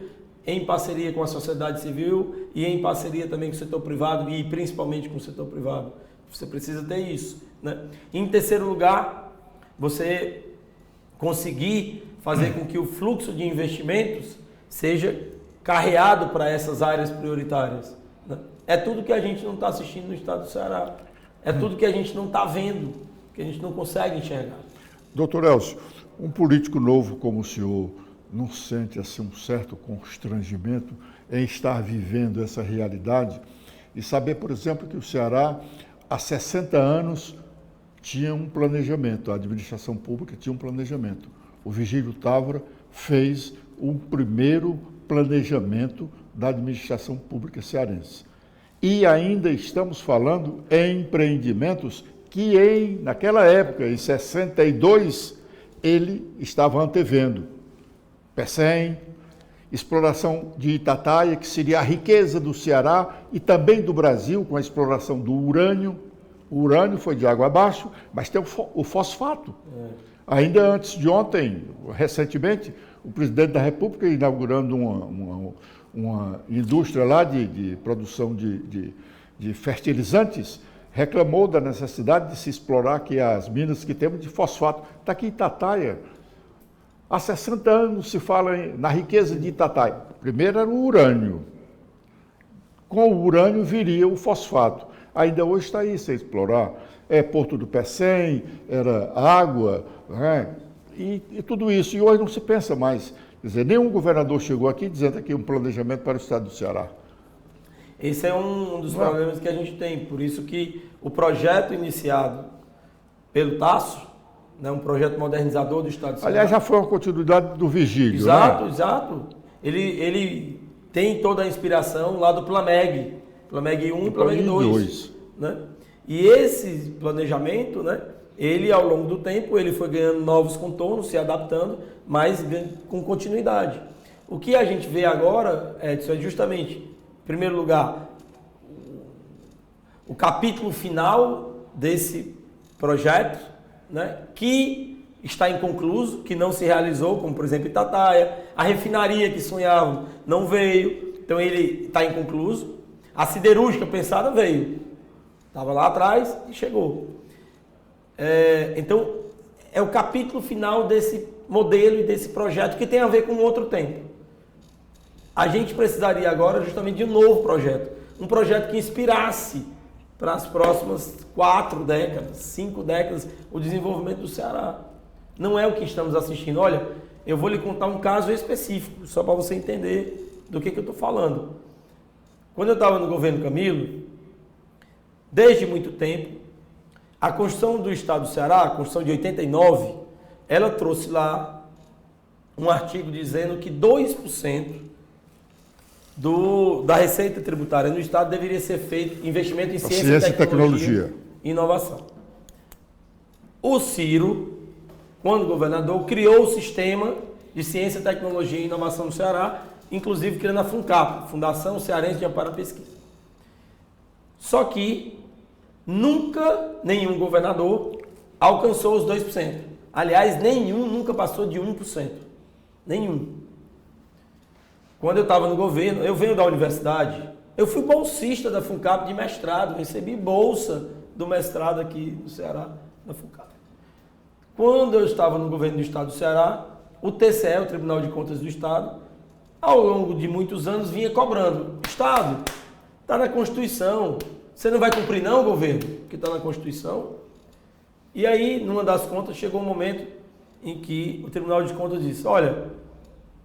em parceria com a sociedade civil e em parceria também com o setor privado e principalmente com o setor privado. Você precisa ter isso, né? Em terceiro lugar, você conseguir fazer com que o fluxo de investimentos seja carreado para essas áreas prioritárias, né? É tudo que a gente não está assistindo no Estado do Ceará. É tudo que a gente não está vendo, que a gente não consegue enxergar. Doutor Elcio, um político novo como o senhor não sente assim um certo constrangimento em estar vivendo essa realidade e saber, por exemplo, que o Ceará há 60 anos tinha um planejamento, a administração pública tinha um planejamento. O Vigílio Távora fez um primeiro planejamento da administração pública cearense. E ainda estamos falando em empreendimentos que naquela época, em 62, ele estava antevendo. Pecém, exploração de Itataia, que seria a riqueza do Ceará e também do Brasil, com a exploração do urânio, O urânio foi de água abaixo, mas tem o fosfato. Ainda antes de ontem, recentemente, o presidente da República inaugurando uma indústria lá de produção de fertilizantes, reclamou da necessidade de se explorar aqui as minas que temos de fosfato. Está aqui em Itataia. Há 60 anos se fala na riqueza de Itataia. Primeiro era o urânio. Com o urânio viria o fosfato. Ainda hoje está aí sem explorar. É Porto do Pecém, era água, né? E tudo isso. E hoje não se pensa mais. Quer dizer, nenhum governador chegou aqui dizendo que um planejamento para o estado do Ceará. Esse é um dos problemas que a gente tem. Por isso que o projeto iniciado pelo Tasso, né, um projeto modernizador do estado do Ceará. Aliás, já foi uma continuidade do Vigílio, exato, né? Exato. Ele tem toda a inspiração lá do Plameg. Plameg 1 e Plameg 2. Né? E esse planejamento, né, ele ao longo do tempo, ele foi ganhando novos contornos, se adaptando, mas com continuidade. O que a gente vê agora, Edson, é justamente, em primeiro lugar, o capítulo final desse projeto, né, que está inconcluso, que não se realizou, como por exemplo Itataia, a refinaria que sonhavam não veio, então ele está inconcluso. A siderúrgica pensada veio, estava lá atrás e chegou. Então, é o capítulo final desse modelo e desse projeto que tem a ver com outro tempo. A gente precisaria agora justamente de um novo projeto, um projeto que inspirasse para as próximas 4 décadas, 5 décadas, o desenvolvimento do Ceará. Não é o que estamos assistindo. Olha, eu vou lhe contar um caso específico, só para você entender do que eu estou falando. Quando eu estava no governo Camilo, desde muito tempo, a Constituição do Estado do Ceará, a Constituição de 89, ela trouxe lá um artigo dizendo que 2% da receita tributária no Estado deveria ser feito investimento em ciência e tecnologia e inovação. O Ciro, quando governador, criou o sistema de ciência, tecnologia e inovação no Ceará, inclusive criando a FUNCAP, Fundação Cearense de Amparo à Pesquisa. Só que nunca nenhum governador alcançou os 2%. Aliás, nenhum nunca passou de 1%. Nenhum. Quando eu estava no governo, eu venho da universidade, eu fui bolsista da FUNCAP de mestrado, recebi bolsa do mestrado aqui no Ceará, da FUNCAP. Quando eu estava no governo do Estado do Ceará, o TCE, o Tribunal de Contas do Estado, ao longo de muitos anos vinha cobrando. Estado, está na Constituição, você não vai cumprir não, governo, que está na Constituição? E aí, numa das contas, chegou um momento em que o Tribunal de Contas disse, olha,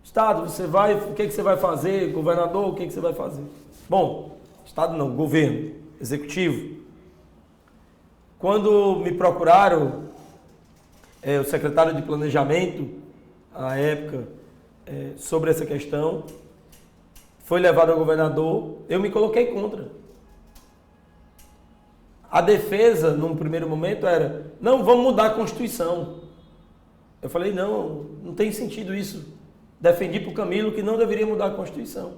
Estado, o que você vai fazer? Governador, o que você vai fazer? Bom, Estado não, governo, executivo. Quando me procuraram, o secretário de Planejamento, à época, sobre essa questão, foi levado ao governador, eu me coloquei contra. A defesa, num primeiro momento, era, não, vamos mudar a Constituição. Eu falei, não tem sentido isso. Defendi para o Camilo que não deveria mudar a Constituição.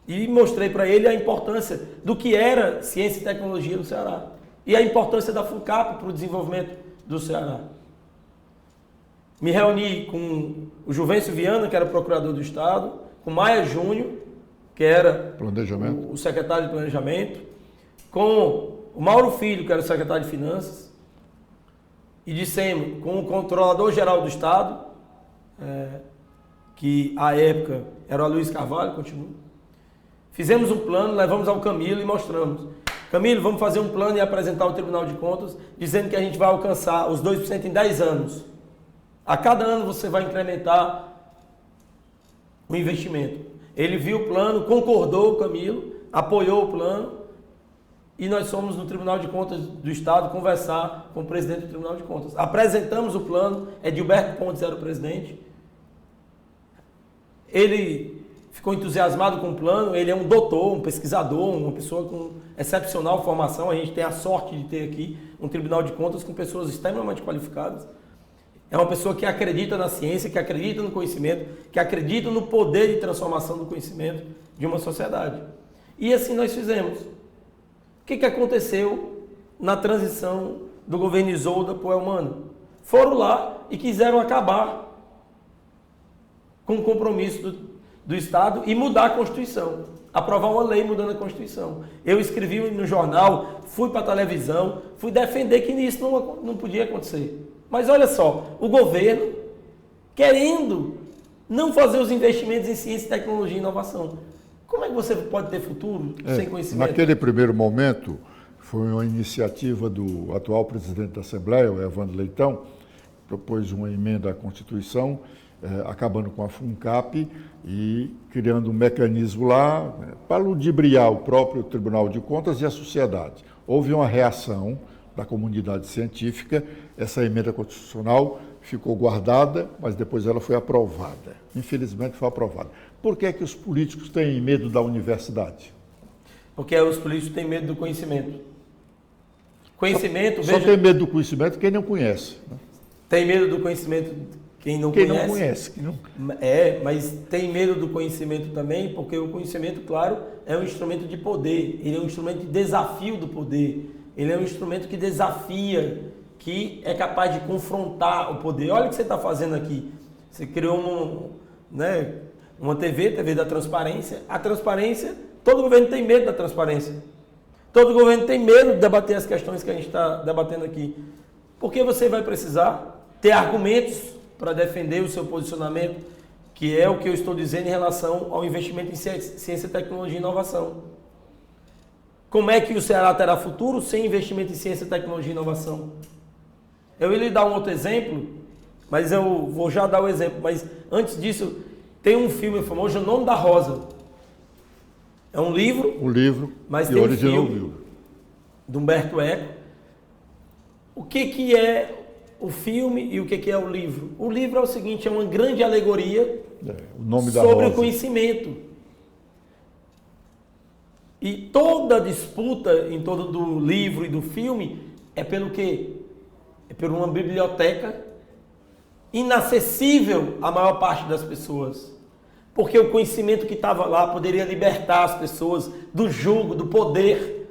E mostrei para ele a importância do que era ciência e tecnologia no Ceará. E a importância da FUNCAP para o desenvolvimento do Ceará. Me reuni com o Juvencio Viana, que era procurador do Estado, com Maia Júnior, que era o secretário de Planejamento, com o Mauro Filho, que era o secretário de Finanças, e dissemos com o controlador-geral do Estado, que à época era o Luiz Carvalho, continua. Fizemos um plano, levamos ao Camilo e mostramos. Camilo, vamos fazer um plano e apresentar ao Tribunal de Contas, dizendo que a gente vai alcançar os 2% em 10 anos. A cada ano você vai incrementar o investimento. Ele viu o plano, concordou, Camilo, apoiou o plano e nós fomos no Tribunal de Contas do Estado conversar com o presidente do Tribunal de Contas. Apresentamos o plano, Edilberto Pontes era o presidente. Ele ficou entusiasmado com o plano, ele é um doutor, um pesquisador, uma pessoa com excepcional formação. A gente tem a sorte de ter aqui um Tribunal de Contas com pessoas extremamente qualificadas. É uma pessoa que acredita na ciência, que acredita no conhecimento, que acredita no poder de transformação do conhecimento de uma sociedade. E assim nós fizemos. O que aconteceu na transição do governo Isolda para o Elmano. Foram lá e quiseram acabar com o compromisso do Estado e mudar a Constituição. Aprovar uma lei mudando a Constituição. Eu escrevi no jornal, fui para a televisão, fui defender que isso não podia acontecer. Mas olha só, o governo querendo não fazer os investimentos em ciência, tecnologia e inovação. Como é que você pode ter futuro sem conhecimento? Naquele primeiro momento, foi uma iniciativa do atual presidente da Assembleia, o Evandro Leitão, propôs uma emenda à Constituição, acabando com a FUNCAP e criando um mecanismo lá para ludibriar o próprio Tribunal de Contas e a sociedade. Houve uma reação da comunidade científica, essa emenda constitucional ficou guardada, mas depois ela foi aprovada. Infelizmente foi aprovada. Por que é que os políticos têm medo da universidade? Porque os políticos têm medo do conhecimento. Conhecimento, só tem medo do conhecimento quem não conhece. Né? Tem medo do conhecimento quem não conhece. Mas tem medo do conhecimento também, porque o conhecimento, claro, é um instrumento de poder. Ele é um instrumento de desafio do poder. Ele é um instrumento que desafia, que é capaz de confrontar o poder. Olha o que você está fazendo aqui. Você criou uma TV da transparência. A transparência, todo governo tem medo da transparência. Todo governo tem medo de debater as questões que a gente está debatendo aqui. Porque você vai precisar ter argumentos para defender o seu posicionamento, que é o que eu estou dizendo em relação ao investimento em ciência, tecnologia e inovação. Como é que o Ceará terá futuro sem investimento em ciência, tecnologia e inovação? Eu ia lhe dar um outro exemplo, mas eu vou já dar o exemplo. Mas antes disso, tem um filme famoso, O Nome da Rosa. É um livro. O livro, mas e tem originou um filme de Humberto Eco. O que é o filme e o que é o livro? O livro é o seguinte, é uma grande alegoria o nome da sobre Rosa. o conhecimento. E toda a disputa em torno do livro e do filme é pelo quê? É por uma biblioteca inacessível à maior parte das pessoas. Porque o conhecimento que estava lá poderia libertar as pessoas do jugo, do poder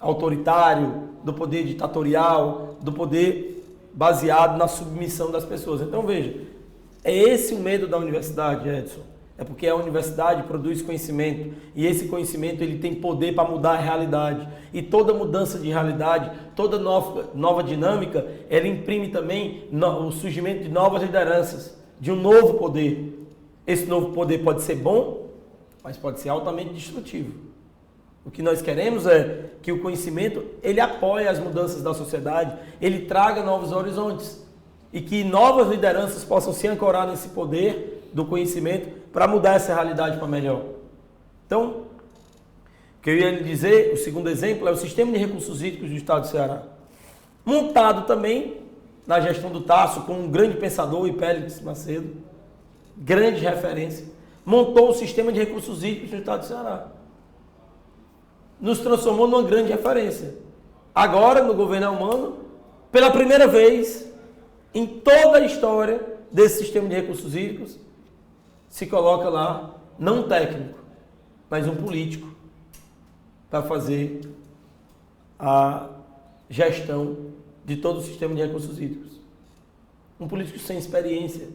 autoritário, do poder ditatorial, do poder baseado na submissão das pessoas. Então veja, é esse o medo da universidade, Edson. É porque a universidade produz conhecimento e esse conhecimento ele tem poder para mudar a realidade. E toda mudança de realidade, toda nova dinâmica, ela imprime também o surgimento de novas lideranças, de um novo poder. Esse novo poder pode ser bom, mas pode ser altamente destrutivo. O que nós queremos é que o conhecimento ele apoie as mudanças da sociedade, ele traga novos horizontes e que novas lideranças possam se ancorar nesse poder do conhecimento para mudar essa realidade para melhor. Então, o que eu ia lhe dizer, o segundo exemplo, é o Sistema de Recursos Hídricos do Estado do Ceará. Montado também na gestão do Tasso, com um grande pensador, Hipéricles Macedo, grande referência, montou o Sistema de Recursos Hídricos do Estado do Ceará. Nos transformou numa grande referência. Agora, no governo Elmano, pela primeira vez em toda a história desse Sistema de Recursos Hídricos, se coloca lá, não um técnico, mas um político, para fazer a gestão de todo o sistema de recursos hídricos. Um político sem experiência,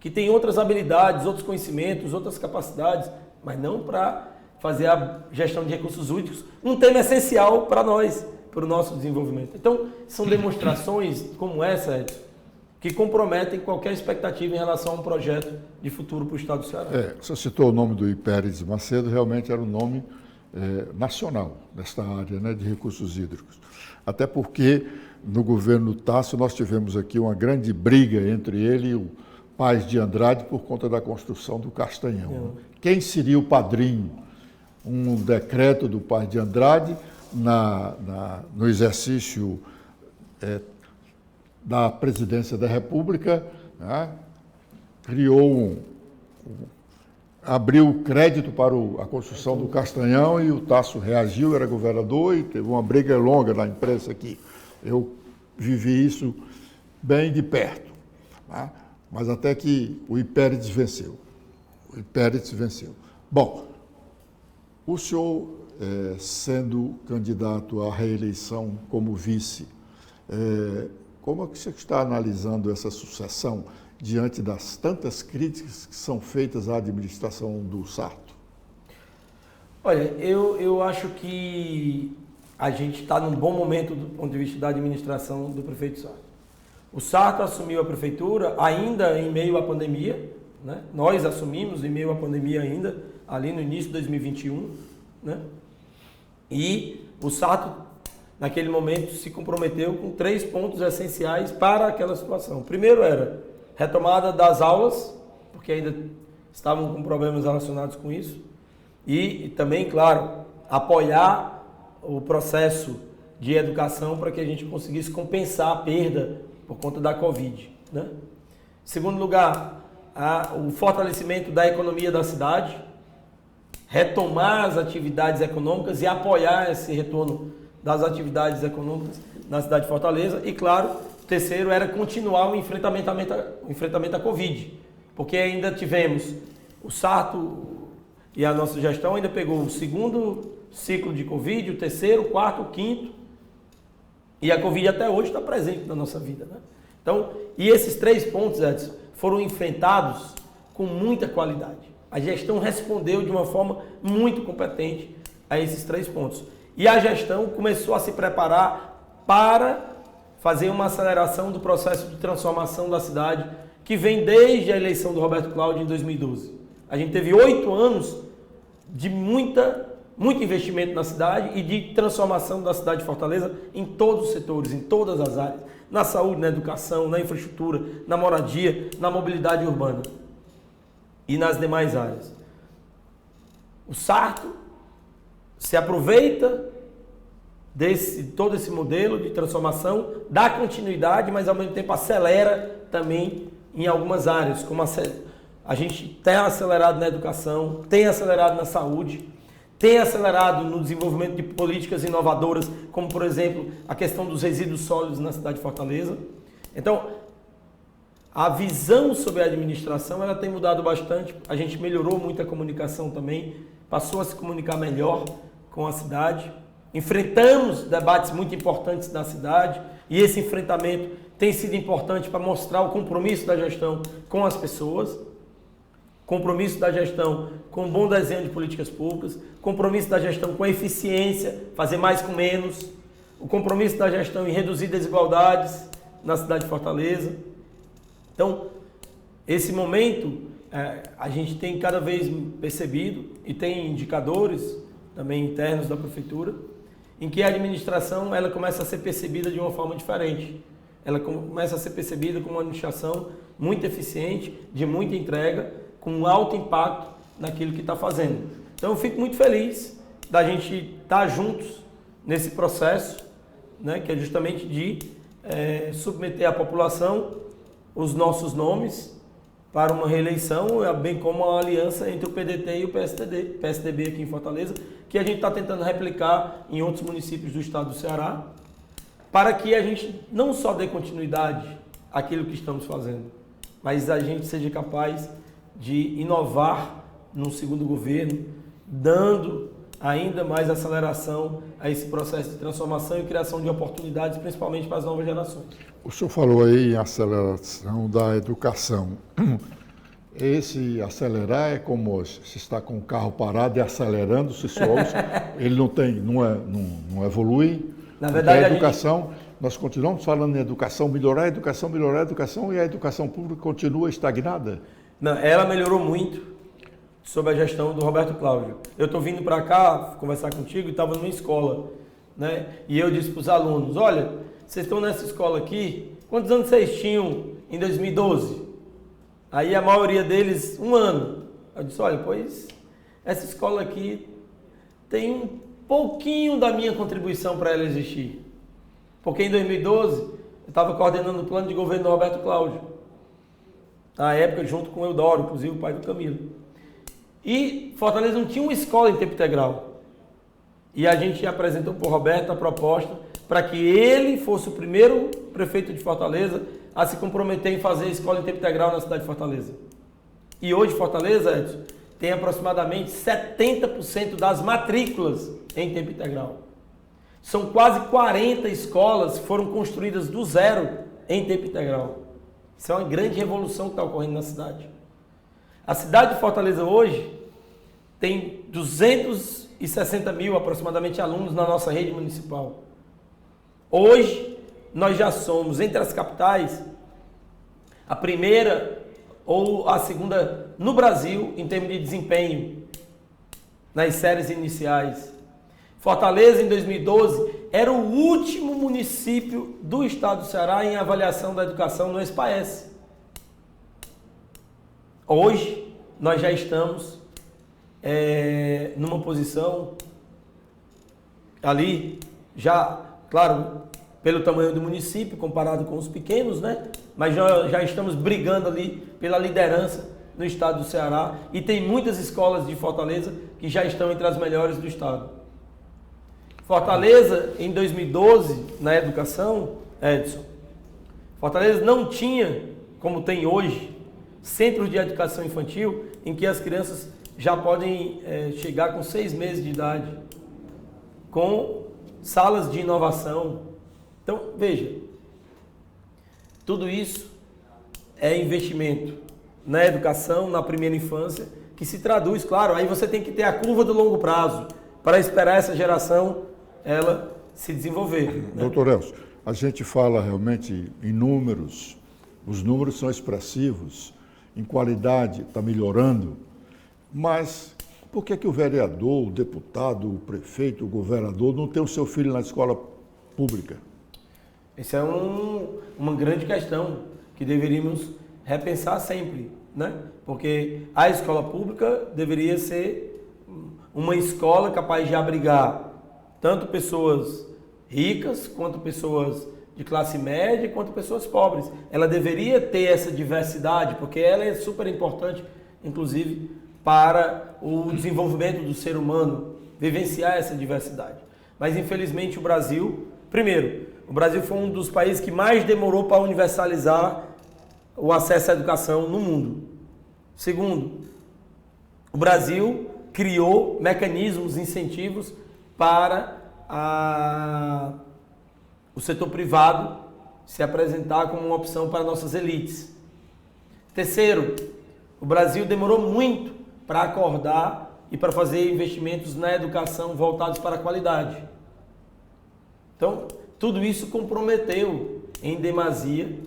que tem outras habilidades, outros conhecimentos, outras capacidades, mas não para fazer a gestão de recursos hídricos, um tema essencial para nós, para o nosso desenvolvimento. Então, são demonstrações como essa, Edson, que comprometem qualquer expectativa em relação a um projeto de futuro para o Estado do Ceará. Você citou o nome do Hipéricles Macedo, realmente era um nome nacional nesta área, né, de recursos hídricos. Até porque no governo Tasso nós tivemos aqui uma grande briga entre ele e o Paz de Andrade por conta da construção do Castanhão. Quem seria o padrinho? Um decreto do Paz de Andrade no exercício da presidência da República, né, criou abriu crédito para a construção do Castanhão e o Tasso reagiu, era governador e teve uma briga longa na imprensa aqui. Eu vivi isso bem de perto, né, mas até que o Hipéricles venceu. Bom, o senhor sendo candidato à reeleição como vice, como é que você está analisando essa sucessão diante das tantas críticas que são feitas à administração do Sarto? Olha, eu acho que a gente está num bom momento do ponto de vista da administração do prefeito Sarto. O Sarto assumiu a prefeitura ainda em meio à pandemia, né? Nós assumimos em meio à pandemia ainda, ali no início de 2021, né? E o Sarto, naquele momento, se comprometeu com 3 pontos essenciais para aquela situação. O primeiro era retomada das aulas, porque ainda estavam com problemas relacionados com isso, e também, claro, apoiar o processo de educação para que a gente conseguisse compensar a perda por conta da Covid, né? Em segundo lugar, o fortalecimento da economia da cidade, retomar as atividades econômicas e apoiar esse retorno das atividades econômicas na cidade de Fortaleza. E, claro, o terceiro era continuar o enfrentamento à Covid, porque ainda tivemos o Sarto e a nossa gestão ainda pegou o segundo ciclo de Covid, o terceiro, o quarto, o quinto, e a Covid até hoje está presente na nossa vida, né? Então, e esses 3 pontos, Edson, foram enfrentados com muita qualidade. A gestão respondeu de uma forma muito competente a esses 3 pontos. E a gestão começou a se preparar para fazer uma aceleração do processo de transformação da cidade, que vem desde a eleição do Roberto Cláudio em 2012. A gente teve 8 anos de muito investimento na cidade e de transformação da cidade de Fortaleza em todos os setores, em todas as áreas. Na saúde, na educação, na infraestrutura, na moradia, na mobilidade urbana e nas demais áreas. O Sarto se aproveita todo esse modelo de transformação, dá continuidade, mas ao mesmo tempo acelera também em algumas áreas, como a gente tem acelerado na educação, tem acelerado na saúde, tem acelerado no desenvolvimento de políticas inovadoras, como, por exemplo, a questão dos resíduos sólidos na cidade de Fortaleza. Então, a visão sobre a administração ela tem mudado bastante. A gente melhorou muito a comunicação também, passou a se comunicar melhor com a cidade. Enfrentamos debates muito importantes na cidade e esse enfrentamento tem sido importante para mostrar o compromisso da gestão com as pessoas, compromisso da gestão com um bom desenho de políticas públicas, compromisso da gestão com eficiência, fazer mais com menos, o compromisso da gestão em reduzir desigualdades na cidade de Fortaleza. Então, esse momento a gente tem cada vez percebido e tem indicadores também internos da prefeitura em que a administração ela começa a ser percebida de uma forma diferente. Ela começa a ser percebida como uma administração muito eficiente, de muita entrega, com alto impacto naquilo que está fazendo. Então eu fico muito feliz da gente estar juntos nesse processo, né, que é justamente de submeter à população os nossos nomes para uma reeleição, bem como a aliança entre o PDT e o PSDB aqui em Fortaleza, que a gente está tentando replicar em outros municípios do estado do Ceará, para que a gente não só dê continuidade àquilo que estamos fazendo, mas a gente seja capaz de inovar no segundo governo, dando ainda mais aceleração a esse processo de transformação e criação de oportunidades, principalmente para as novas gerações. O senhor falou aí em aceleração da educação. Esse acelerar é como se está com o carro parado e acelerando, se sobe, ele não evolui. Na verdade, a educação, nós continuamos falando em educação, melhorar a educação, e a educação pública continua estagnada? Não, ela melhorou muito sob a gestão do Roberto Cláudio. Eu estou vindo para cá conversar contigo e estava numa escola, né? E eu disse para os alunos, olha, vocês estão nessa escola aqui, quantos anos vocês tinham em 2012? Aí a maioria deles, 1 ano. Eu disse, olha, pois essa escola aqui tem um pouquinho da minha contribuição para ela existir. Porque em 2012 eu estava coordenando o plano de governo do Roberto Cláudio. Na época, junto com o Eudoro, inclusive o pai do Camilo. E Fortaleza não tinha uma escola em tempo integral. E a gente apresentou para o Roberto a proposta para que ele fosse o primeiro prefeito de Fortaleza a se comprometer em fazer escola em tempo integral na cidade de Fortaleza. E hoje Fortaleza, Edson, tem aproximadamente 70% das matrículas em tempo integral. São quase 40 escolas que foram construídas do zero em tempo integral. Isso é uma grande revolução que está ocorrendo na cidade. A cidade de Fortaleza hoje tem 260 mil aproximadamente alunos na nossa rede municipal. Hoje, nós já somos, entre as capitais, a primeira ou a segunda no Brasil em termos de desempenho nas séries iniciais. Fortaleza, em 2012, era o último município do estado do Ceará em avaliação da educação no ESPAES. Hoje, nós já estamos numa posição ali, já, claro, pelo tamanho do município, comparado com os pequenos, né? Mas já estamos brigando ali pela liderança no estado do Ceará e tem muitas escolas de Fortaleza que já estão entre as melhores do estado. Fortaleza, em 2012, na educação, Edson, Fortaleza não tinha, como tem hoje, centros de educação infantil em que as crianças já podem chegar com 6 meses de idade, com salas de inovação. Então, veja, tudo isso é investimento na educação, na primeira infância, que se traduz, claro, aí você tem que ter a curva do longo prazo para esperar essa geração, ela se desenvolver. Né? Doutor Elcio, a gente fala realmente em números, os números são expressivos, em qualidade está melhorando, mas por que o vereador, o deputado, o prefeito, o governador não tem o seu filho na escola pública? Essa é uma grande questão que deveríamos repensar sempre, né? Porque a escola pública deveria ser uma escola capaz de abrigar tanto pessoas ricas, quanto pessoas de classe média, quanto pessoas pobres. Ela deveria ter essa diversidade, porque ela é super importante, inclusive, para o desenvolvimento do ser humano, vivenciar essa diversidade. Mas, infelizmente, o Brasil, primeiro, o Brasil foi um dos países que mais demorou para universalizar o acesso à educação no mundo. Segundo, o Brasil criou mecanismos, incentivos para o setor privado se apresentar como uma opção para nossas elites. Terceiro, o Brasil demorou muito para acordar e para fazer investimentos na educação voltados para a qualidade. Então, tudo isso comprometeu em demasia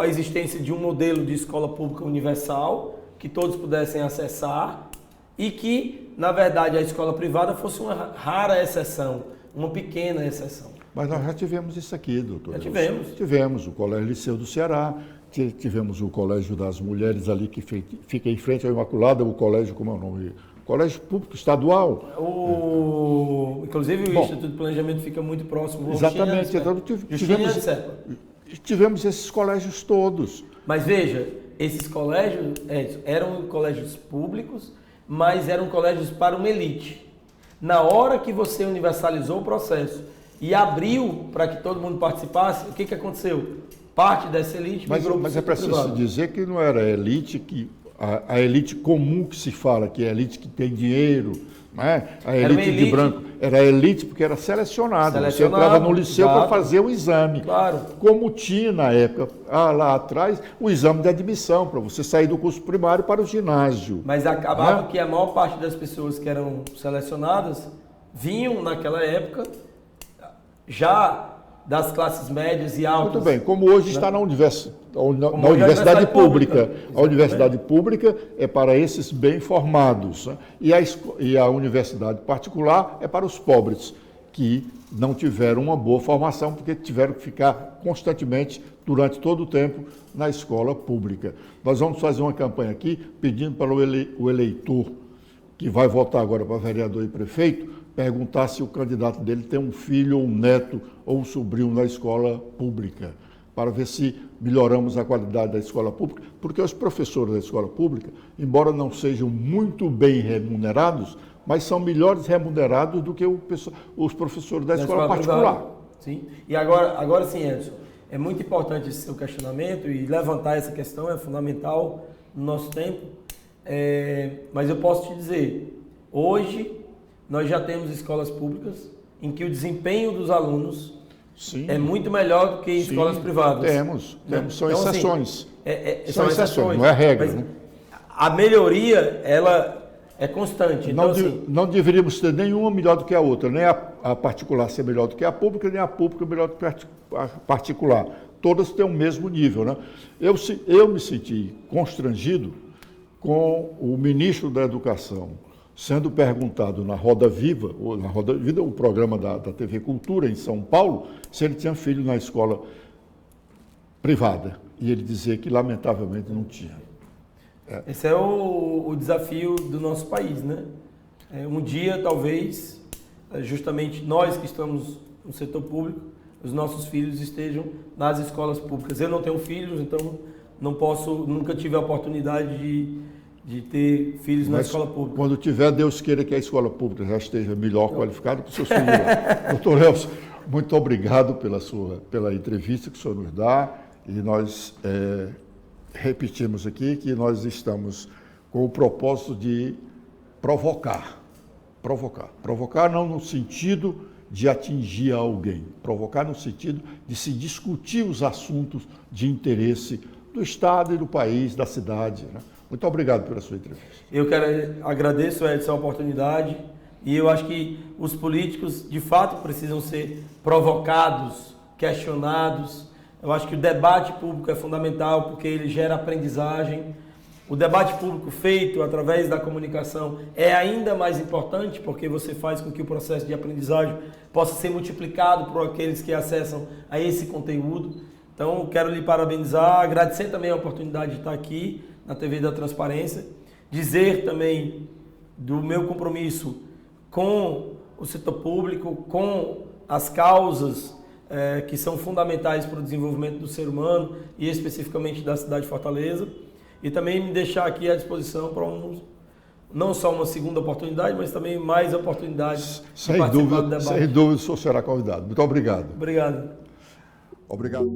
a existência de um modelo de escola pública universal que todos pudessem acessar e que, na verdade, a escola privada fosse uma rara exceção, uma pequena exceção. Mas nós já tivemos isso aqui, doutor. Já tivemos. Tivemos o Colégio Liceu do Ceará, tivemos o Colégio das Mulheres ali que fica em frente à Imaculada, o colégio, como é o nome? Colégio Público Estadual. Inclusive o Instituto de Planejamento fica muito próximo. Exatamente. Então, tivemos esses colégios todos. Mas veja, esses colégios eram colégios públicos, mas eram colégios para uma elite. Na hora que você universalizou o processo e abriu para que todo mundo participasse, o que aconteceu? Parte dessa elite migrou para o setor privado. Mas é preciso dizer que não era a elite a elite comum que se fala, que é a elite que tem dinheiro, né? A elite de branco. Era a elite porque era selecionada. Você entrava no liceu para fazer o exame. Claro. Como tinha na época, lá atrás, o exame de admissão, para você sair do curso primário para o ginásio. Mas acabava que a maior parte das pessoas que eram selecionadas vinham naquela época já das classes médias e altas. Muito bem, como hoje está na universidade pública. A universidade pública é para esses bem formados, né? E a universidade particular é para os pobres, que não tiveram uma boa formação, porque tiveram que ficar constantemente, durante todo o tempo, na escola pública. Nós vamos fazer uma campanha aqui, pedindo para o eleitor, que vai votar agora para vereador e prefeito, perguntar se o candidato dele tem um filho ou um neto ou um sobrinho na escola pública, para ver se melhoramos a qualidade da escola pública, porque os professores da escola pública, embora não sejam muito bem remunerados, mas são melhores remunerados do que os professores da escola particular. Privada. Sim. E agora sim, Edson, é muito importante esse seu questionamento e levantar essa questão, é fundamental no nosso tempo, Mas eu posso te dizer, hoje nós já temos escolas públicas em que o desempenho dos alunos Sim. é muito melhor do que em escolas privadas. Temos, são Então, exceções. Assim, São exceções, não é regra. Mas Né? a melhoria, ela é constante. Então, Não deveríamos ter nenhuma melhor do que a outra, nem a particular ser melhor do que a pública, nem a pública melhor do que a particular. Todas têm o mesmo nível. Né? Eu me senti constrangido com o ministro da Educação sendo perguntado na Roda Viva, o programa da TV Cultura em São Paulo, se ele tinha filho na escola privada. E ele dizia que, lamentavelmente, não tinha. Esse é o desafio do nosso país, né? Um dia, talvez, justamente nós que estamos no setor público, os nossos filhos estejam nas escolas públicas. Eu não tenho filhos, então nunca tive a oportunidade de ter filhos na escola pública. Quando tiver, Deus queira que a escola pública já esteja melhor qualificada que os seus filhos lá. Doutor Elcio, muito obrigado pela entrevista que o senhor nos dá, e nós repetimos aqui que nós estamos com o propósito de provocar não no sentido de atingir alguém, provocar no sentido de se discutir os assuntos de interesse do Estado e do país, da cidade. Né? Muito obrigado pela sua entrevista. Eu agradeço, Edson, a oportunidade, e eu acho que os políticos, de fato, precisam ser provocados, questionados. Eu acho que o debate público é fundamental porque ele gera aprendizagem. O debate público feito através da comunicação é ainda mais importante porque você faz com que o processo de aprendizagem possa ser multiplicado por aqueles que acessam a esse conteúdo. Então, quero lhe parabenizar, agradecer também a oportunidade de estar aqui na TV da Transparência, dizer também do meu compromisso com o setor público, com as causas que são fundamentais para o desenvolvimento do ser humano e especificamente da cidade de Fortaleza, e também me deixar aqui à disposição para não só uma segunda oportunidade, mas também mais oportunidades de participar do debate. Sem dúvida, o senhor será convidado. Muito obrigado. Obrigado. Obrigado.